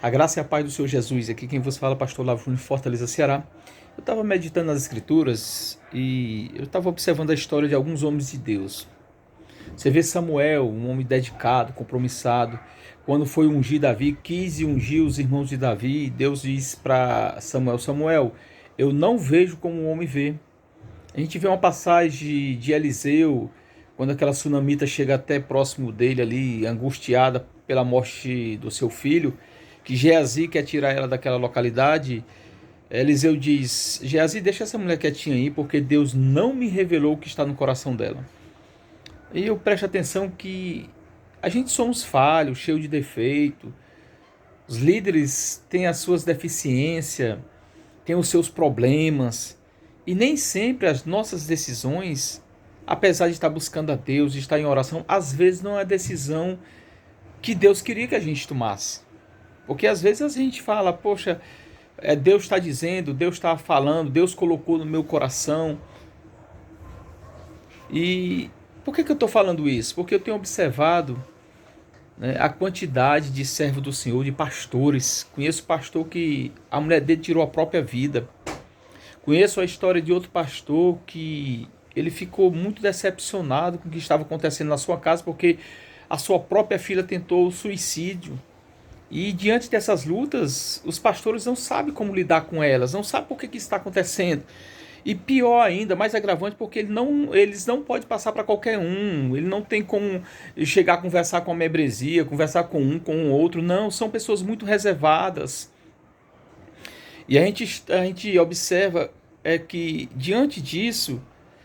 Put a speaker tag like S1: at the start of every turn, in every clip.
S1: A graça e a paz do Senhor Jesus. Aqui quem vos fala é o pastor Lavo Júnior, Fortaleza, Ceará. Eu estava meditando nas escrituras e eu estava observando a história de alguns homens de Deus. Você vê Samuel, um homem dedicado, compromissado. Quando foi ungir Davi, quis ungir os irmãos de Davi. E Deus diz para Samuel: Samuel, eu não vejo como o homem vê. A gente vê uma passagem de Eliseu, quando aquela sunamita chega até próximo dele ali, angustiada pela morte do seu filho, que Geazi quer tirar ela daquela localidade. Eliseu diz: Geazi, deixa essa mulher quietinha aí, porque Deus não me revelou o que está no coração dela. E eu presto atenção que a gente somos falhos, cheios de defeito. Os líderes têm as suas deficiências, têm os seus problemas. E nem sempre as nossas decisões, apesar de estar buscando a Deus, de estar em oração, às vezes não é a decisão que Deus queria que a gente tomasse. Porque às vezes a gente fala, poxa, Deus está dizendo, Deus está falando, Deus colocou no meu coração. E por que eu estou falando isso? Porque eu tenho observado, né, a quantidade de servos do Senhor, de pastores. Conheço pastor que a mulher dele tirou a própria vida. Conheço a história de outro pastor que ele ficou muito decepcionado com o que estava acontecendo na sua casa, porque a sua própria filha tentou o suicídio. E diante dessas lutas, os pastores não sabem como lidar com elas, não sabem por que isso está acontecendo. E pior ainda, mais agravante, porque eles não podem passar para qualquer um. Ele não tem como chegar a conversar com a membresia, conversar com um outro. Não, são pessoas muito reservadas. E a gente observa que, diante disso,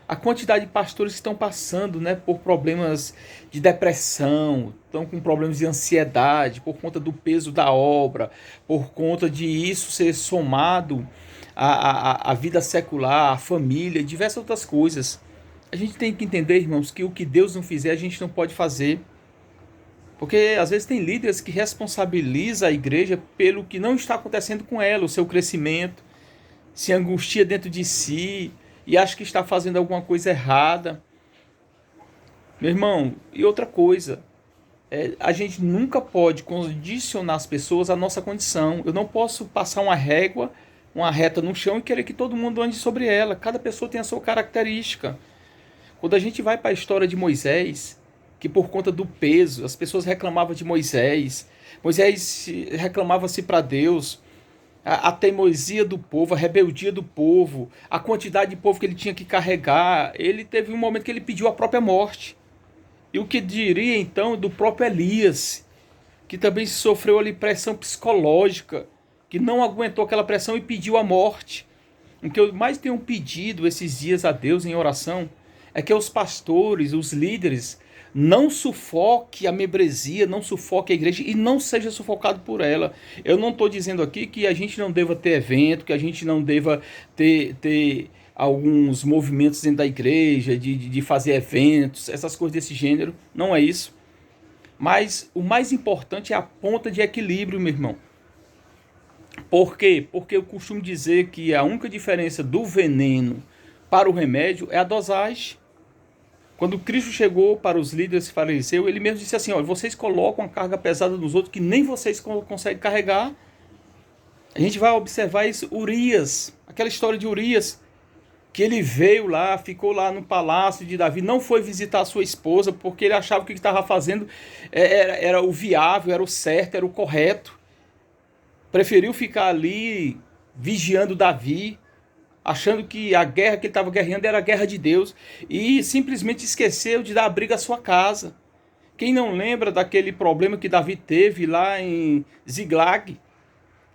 S1: a quantidade de pastores que estão passando, né, por problemas de depressão, estão com problemas de ansiedade, por conta do peso da obra, por conta de isso ser somado à vida secular, à família, e diversas outras coisas. A gente tem que entender, irmãos, que o que Deus não fizer, a gente não pode fazer. Porque às vezes tem líderes que responsabilizam a igreja pelo que não está acontecendo com ela, o seu crescimento, se angustia dentro de si e acha que está fazendo alguma coisa errada. Meu irmão, e outra coisa, a gente nunca pode condicionar as pessoas à nossa condição. Eu não posso passar uma régua, uma reta no chão e querer que todo mundo ande sobre ela. Cada pessoa tem a sua característica. Quando a gente vai para a história de Moisés, que por conta do peso, as pessoas reclamavam de Moisés. Moisés reclamava-se para Deus. A teimosia do povo, a rebeldia do povo, a quantidade de povo que ele tinha que carregar. Ele teve um momento que ele pediu a própria morte. E o que diria então do próprio Elias, que também sofreu ali pressão psicológica, que não aguentou aquela pressão e pediu a morte. O que eu mais tenho pedido esses dias a Deus em oração é que os pastores, os líderes, não sufoque a membresia, não sufoque a igreja e não seja sufocado por ela. Eu não estou dizendo aqui que a gente não deva ter evento, que a gente não deva ter alguns movimentos dentro da igreja, de fazer eventos, essas coisas desse gênero. Não é isso. Mas o mais importante é a ponta de equilíbrio, meu irmão. Por quê? Porque eu costumo dizer que a única diferença do veneno para o remédio é a dosagem. Quando Cristo chegou para os líderes fariseus, ele mesmo disse assim: ó, vocês colocam a carga pesada nos outros que nem vocês conseguem carregar. A gente vai observar isso. Urias, aquela história de Urias, que ele veio lá, ficou lá no palácio de Davi, não foi visitar a sua esposa, porque ele achava que o que estava fazendo era o viável, era o certo, era o correto. Preferiu ficar ali vigiando Davi, achando que a guerra que ele estava guerreando era a guerra de Deus, e simplesmente esqueceu de dar abrigo à sua casa. Quem não lembra daquele problema que Davi teve lá em Ziglag,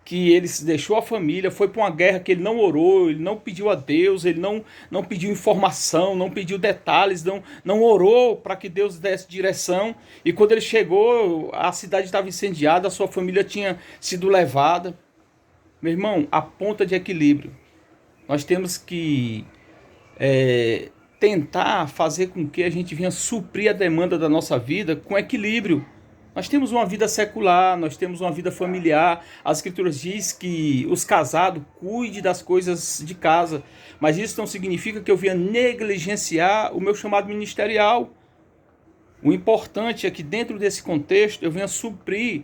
S1: que ele deixou a família, foi para uma guerra que ele não orou, ele não pediu a Deus, ele não pediu informação, não pediu detalhes, não orou para que Deus desse direção, e quando ele chegou, a cidade estava incendiada, a sua família tinha sido levada. Meu irmão, a ponta de equilíbrio. Nós temos que tentar fazer com que a gente venha suprir a demanda da nossa vida com equilíbrio. Nós temos uma vida secular, nós temos uma vida familiar. As escrituras diz que os casados cuidem das coisas de casa. Mas isso não significa que eu venha negligenciar o meu chamado ministerial. O importante é que dentro desse contexto eu venha suprir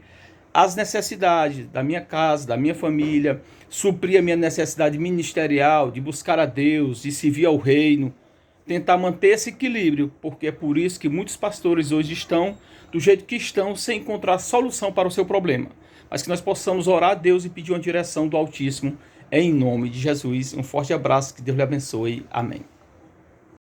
S1: as necessidades da minha casa, da minha família, suprir a minha necessidade ministerial, de buscar a Deus, de servir ao reino, tentar manter esse equilíbrio, porque é por isso que muitos pastores hoje estão do jeito que estão, sem encontrar solução para o seu problema. Mas que nós possamos orar a Deus e pedir uma direção do Altíssimo, em nome de Jesus. Um forte abraço, que Deus lhe abençoe. Amém.